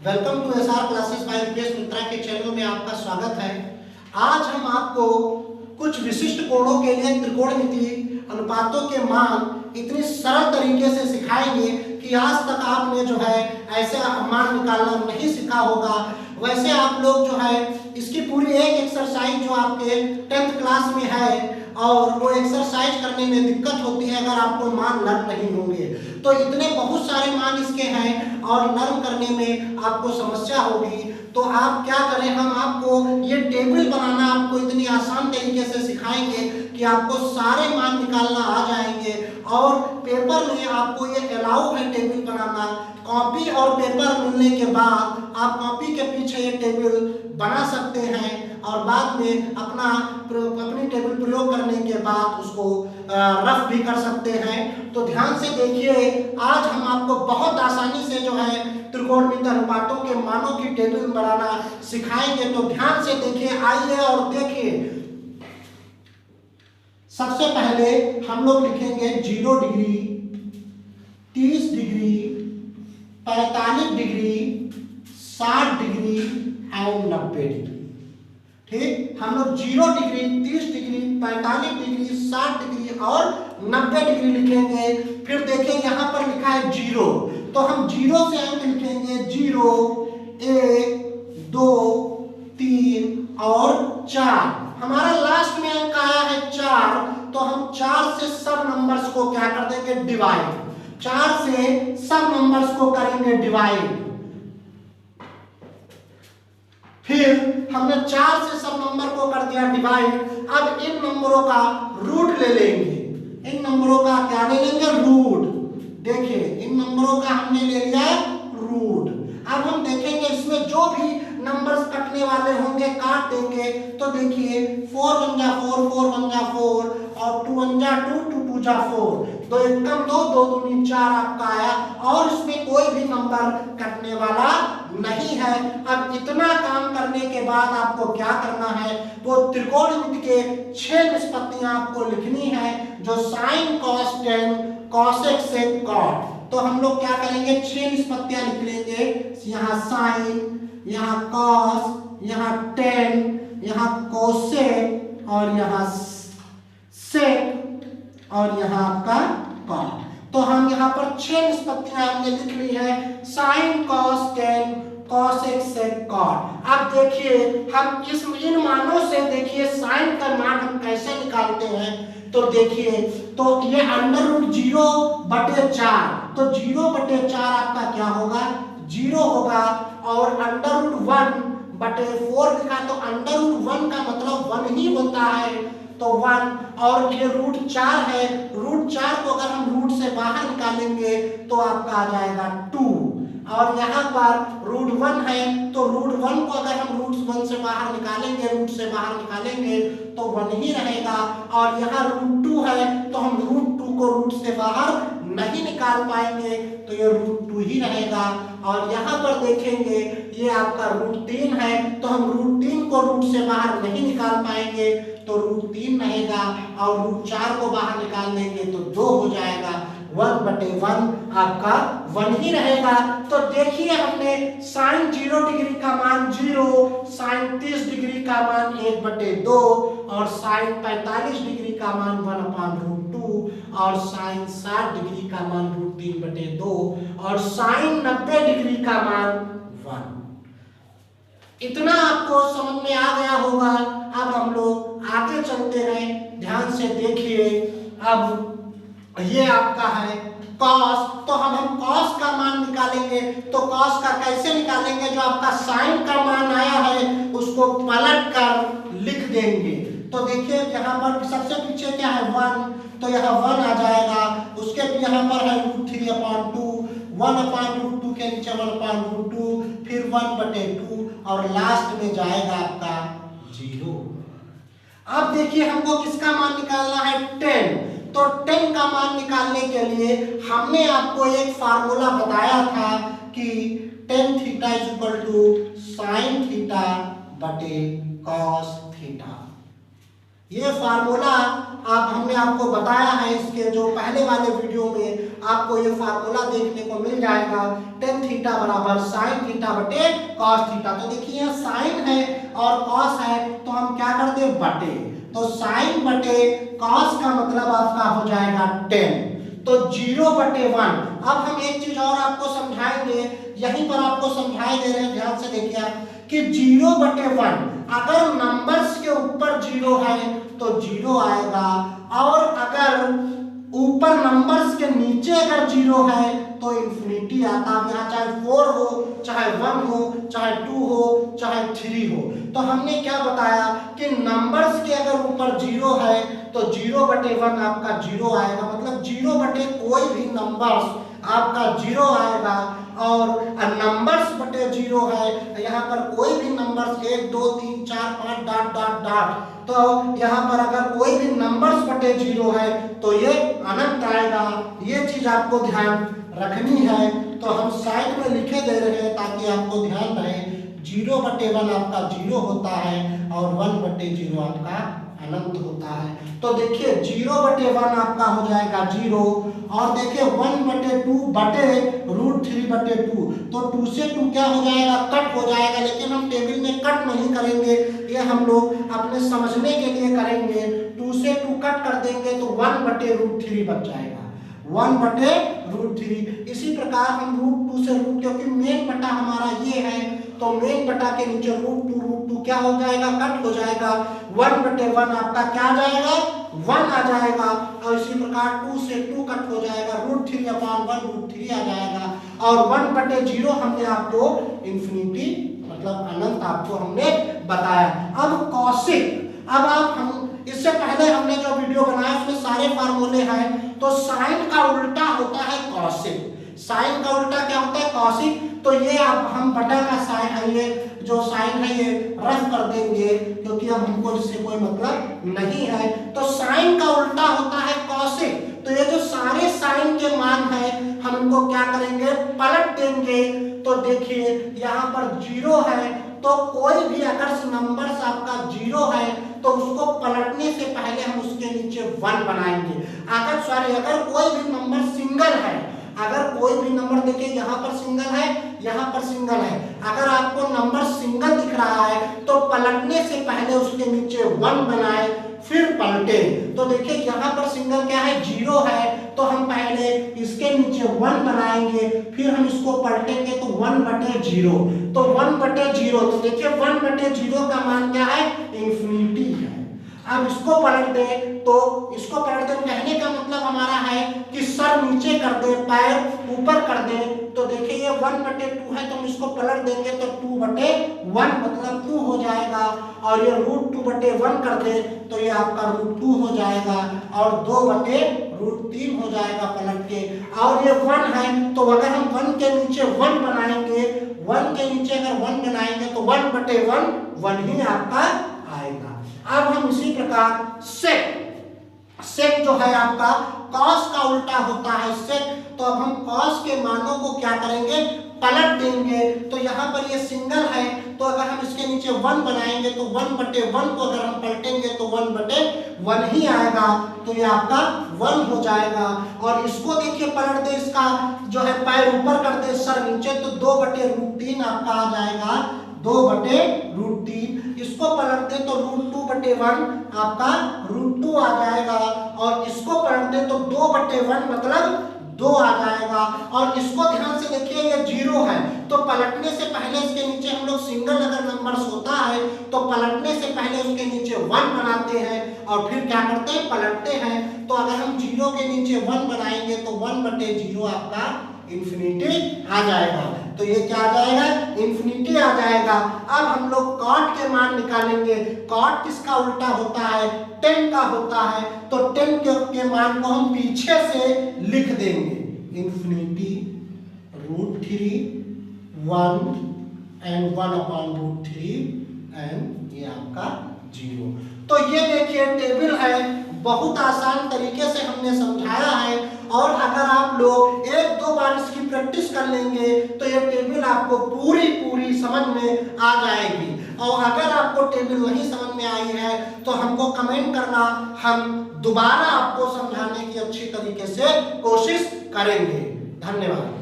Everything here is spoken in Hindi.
Welcome to SR classes by Rupesh Mitra के चैनल में आपका स्वागत है। आज हम आपको कुछ विशिष्ट कोणों के लिए त्रिकोणमितीय अनुपातों के मान इतनी सरल तरीके से सिखाएंगे कि आज तक आपने जो है ऐसे मान निकालना नहीं सीखा होगा। वैसे आप लोग जो है इसकी पूरी एक एक्सरसाइज जो आपके 10th क्लास में है और वो एक्सरसाइज करने में दिक्कत होती है अगर आपको मान लर्न नहीं होंगे, तो इतने बहुत सारे मान इसके हैं और लर्न करने में आपको समस्या होगी। तो आप क्या करें, हम आपको ये टेबल बनाना आपको इतनी आसान तरीके से सिखाएंगे कि आपको सारे मान निकालना आ जाएंगे और पेपर में आपको ये अलाउ है टेबल बनाना। कॉपी और पेपर मिलने के बाद आप कॉपी के पीछे ये टेबल बना सकते हैं और बाद में अपनी टेबल प्रयोग करने के बाद उसको रफ भी कर सकते हैं। तो ध्यान से देखिए, आज हम आपको बहुत आसानी से जो है त्रिकोणमितीय अनुपातों के मानों की टेबल बनाना सिखाएंगे। तो ध्यान से देखिए, आइए और देखिए। सबसे पहले हम लोग लिखेंगे 0 degree, 30 degree, 45 degree, 60 degree and 90 degree. ठीक, हम लोग 0 डिग्री, 30 डिग्री, 45 डिग्री, 60 डिग्री और 90 डिग्री लिखेंगे। फिर देखें यहाँ पर लिखा है 0, तो हम 0 से अंक लिखेंगे 0, 1, 2, 3 और 4। हमारा लास्ट में अंक आया है 4, तो हम 4 से सब नंबर्स को क्या कर देंगे, डिवाइड। 4 से सब नंबर्स को करेंगे डिवाइड। फिर हमने 4 से सब नंबर को कर दिया डिवाइड। अब इन नंबरों का रूट ले लेंगे। इन नंबरों का क्या ले लेंगे, रूट। देखिए, इन नंबरों का हमने ले लिया रूट। अब हम देखेंगे इसमें जो भी नंबर्स कटने वाले होंगे काट देंगे। तो देखिए 4 1 जा 4, 4 1 जा 4 और 2 1 जा 2, 2 2 जा 4, 2 1 कम 2, 2 दूनी 4 आपका आया और इसमें कोई भी नंबर कटने वाला नहीं है। अब इतना काम करने के बाद आपको क्या करना है, वो त्रिकोणमिति के 6 निष्पत्तियां आपको लिखनी है जो साइन, कॉस, टेन, कॉसेक, सेक, कॉट। तो हम लोग क्या करेंगे, 6 निष्पत्तियां लिख लेंगे। यहाँ साइन, यहाँ कॉस, यहाँ टेन, यहाँ कोसेक और यहाँ सेक और यहाँ आपका कॉट। तो हम यहाँ पर 6 निष्पत्तियां हमने लिख ली है, साइन, कॉस, टेन, कॉसेक, सेक, कॉट। अब देखिए हम इन मानों से देखिए साइन का मान हम कैसे निकालते हैं। तो देखिए, तो ये √0/4, तो 0/4 आपका क्या होगा, 0 होगा। और √1/4 लिखा तो √1 का मतलब 1 ही होता है, तो 1। और ये √4 है, √4 को अगर हम रूट से बाहर निकालेंगे तो आपका आ जाएगा 2। और यहाँ पर √1 है, तो √1 को अगर हम √1 से बाहर निकालेंगे, रूट से बाहर निकालेंगे तो 1 ही रहेगा। और यहाँ √2 है, तो हम √2 को रूट से बाहर नहीं निकाल पाएंगे, तो ये √2 ही रहेगा। और यहाँ पर देखेंगे ये आपका √3 है, तो हम √3 को रूट से बाहर नहीं निकाल पाएंगे, तो √3 रहेगा। और √4 को बाहर निकाल देंगे तो 2 हो जाएगा। 1/1 आपका 1 ही रहेगा। तो देखिए हमने साइन 0 डिग्री का मान 0, साइन 30 डिग्री का मान 1/2 और साइन 45 डिग्री का मान 1/√2 और साइन 60 डिग्री का मान √3/2 और साइन 90 डिग्री का मान 1। इतना आपको समझ में आ गया होगा। अब हम लोग आगे चलते हैं, ध्यान से देखिए। अब ये आपका है कॉस, तो हम कॉस का मान निकालेंगे। तो कॉस का कैसे निकालेंगे, जो आपका साइन का मान आया है उसको पलट कर लिख देंगे। तो देखिए यहाँ पर सबसे पीछे क्या है, 1, तो यहाँ 1 आ जाएगा। उसके यहाँ पर है √3/2, 1/√2 के नीचे 1/√2, फिर 1/2 और लास्ट में जाएगा आपका 0। अब देखिए हमको किसका मान निकालना है, 10। तो 10 का मान निकालने के लिए हमने आपको एक फार्मूला बताया था कि tan थीटा = sin थीटा/cos थीटा। ये फार्मूला हमने आपको बताया है, इसके जो पहले वाले वीडियो में आपको ये फार्मूला देखने को मिल जाएगा, टेन थीटा बराबर साइन थीटा बटे कॉस थीटा। तो देखिए साइन है और कॉस है तो हम क्या करते हैं बटे, तो साइन बटे कॉस का मतलब आपका हो जाएगा 10, तो 0/1। अब हम एक चीज और आपको समझाएंगे, यहीं पर आपको समझाई दे रहे हैं, ध्यान से देखिए कि 0/1 अगर नंबर्स के ऊपर 0 है तो 0 आएगा, और अगर ऊपर नंबर्स के नीचे अगर 0 है तो इंफिनिटी आता है। यहाँ चाहे 4 हो, चाहे 1 हो, चाहे 2 हो, चाहे 3 हो। तो हमने क्या बताया कि नंबर्स के अगर ऊपर 0 है तो 0/1 आपका 0 आएगा, मतलब 0 बटे कोई भी नंबर्स आपका 0 आएगा, और नंबर्स बटे 0 है, यहाँ पर कोई भी नंबर्स 1 2 3 4 5 डॉट डॉट डॉट, तो यहाँ पर अगर कोई भी नंबर्स बटे 0 है तो ये अनंत आएगा। ये चीज आपको ध्यान रखनी है, तो हम साइड में लिखे दे रहे हैं ताकि आपको ध्यान रहे। 0/1 आपका 0 होता है और 1/0 आपका अनंत होता है। तो देखिए 0/1 आपका हो जाएगा 0, और देखिए 1/2 बटे √3/2, तो 2 से 2 क्या हो जाएगा, कट हो जाएगा, लेकिन हम टेबल में कट नहीं करेंगे, ये हम लोग अपने समझने के लिए करेंगे। 2 से 2 कट कर देंगे तो 1/√3 बच जाएगा, 1/√3। इसी प्रकार हम √2 से क्योंकि मेन बटा हमारा ये है, तो मेन बटा के नीचे √2 क्या हो जाएगा, कट हो जाएगा, 1/1 आपका क्या आ जाएगा, 1 आ जाएगा, और इसी प्रकार 2 से 2 कट हो जाएगा, √3/1 √3 आ जाएगा, और 1/0 हमने आपको इंफिनिटी मतलब अनंत आपको हमने बताया। अब कॉसिक, अब हम इससे पहले हमने जो वीडियो बनाया उसमें सारे फार्मूले हैं, तो साइन का उल्टा होता है कॉसिक। साइन का उल्टा क्या होता है, कॉसिक। तो ये अब हम बटा का साइन है, ये जो साइन है ये रफ कर देंगे क्योंकि अब हमको इससे कोई मतलब नहीं है। तो साइन का उल्टा होता है कॉसिक। तो ये जो सारे साइन के मान है हम इनको क्या करेंगे, पलट देंगे। तो देखिए यहाँ पर 0 है, तो कोई भी अगर नंबर्स आपका 0 है तो उसको पलटने से पहले हम उसके नीचे 1 बनाएंगे। अगर कोई भी नंबर सिंगल है, अगर कोई भी नंबर देखिए यहाँ पर सिंगल है, यहाँ पर सिंगल है, अगर आपको नंबर सिंगल दिख रहा है तो पलटने से पहले उसके नीचे 1 बनाए फिर पलटे। तो देखिए यहाँ पर सिंगल क्या है, 0 है, तो हम पहले इसके नीचे 1 बनाएंगे, फिर हम इसको पलटेंगे तो 1/0, तो 1/0। तो देखिए 1/0 का मान क्या है, इंफिनिटी है। अब इसको पलट दे, तो इसको पलट दे कहने का मतलब हमारा है कि सर नीचे कर दे, पैर ऊपर कर दे। तो देखिए ये 1/2 है, तो हम इसको पलट देंगे तो 2/1 मतलब 2 हो जाएगा, और ये √2/1 कर दे तो ये आपका √2 हो जाएगा, और 2/√3 हो जाएगा पलट के। और ये 1 है, तो अगर हम 1 के नीचे 1 बनाएंगे, 1 के नीचे अगर 1 बनाएंगे तो 1/1 1 ही आपका आएगा। अब हम इसी प्रकार सेक जो है आपका कॉस का उल्टा होता है सेक। तो अब हम कॉस के मानों को क्या करेंगे, पलट देंगे। तो यहाँ पर ये सिंगल है, तो अगर हम इसके नीचे 1 बनाएंगे तो 1/1 को अगर हम पलटेंगे तो 1/1 ही आएगा, तो ये आपका 1 हो जाएगा। और इसको देखिए पलट दे, इसका जो है पैर ऊपर कर दे, सर नीचे, तो 2/√3 आपका आ जाएगा, 2/√3। इसको पलट दे तो √2/1 आपका √2 आ जाएगा, और इसको पलट दे तो 2/1 मतलब 2 आ जाएगा। और इसको ध्यान से देखिए ये 0 है, तो पलटने से पहले इसके नीचे हम लोग सिंगल अगर नंबर्स होता है तो पलटने से पहले उसके नीचे 1 बनाते हैं और फिर क्या करते हैं, पलटते हैं। तो अगर हम 0 के नीचे 1 बनाएंगे तो 1/0 आपका इंफिनिटी आ जाएगा। तो ये क्या आ जाएगा, इंफिनिटी आ जाएगा। अब हम लोग कॉट के मान निकालेंगे। कॉट किसका उल्टा होता है, 10 का होता है। तो 10 के मान को हम पीछे से लिख देंगे, इंफिनिटी √3 1 एंड 1/√3 एंड ये आपका 0। तो ये देखिए टेबल है, बहुत आसान तरीके से हमने समझाया है। और अगर आप लोग एक दो बार इसकी प्रैक्टिस कर लेंगे तो ये टेबल आपको पूरी समझ में आ जाएगी। और अगर आपको टेबल नहीं समझ में आई है तो हमको कमेंट करना, हम दोबारा आपको समझाने की अच्छी तरीके से कोशिश करेंगे। धन्यवाद।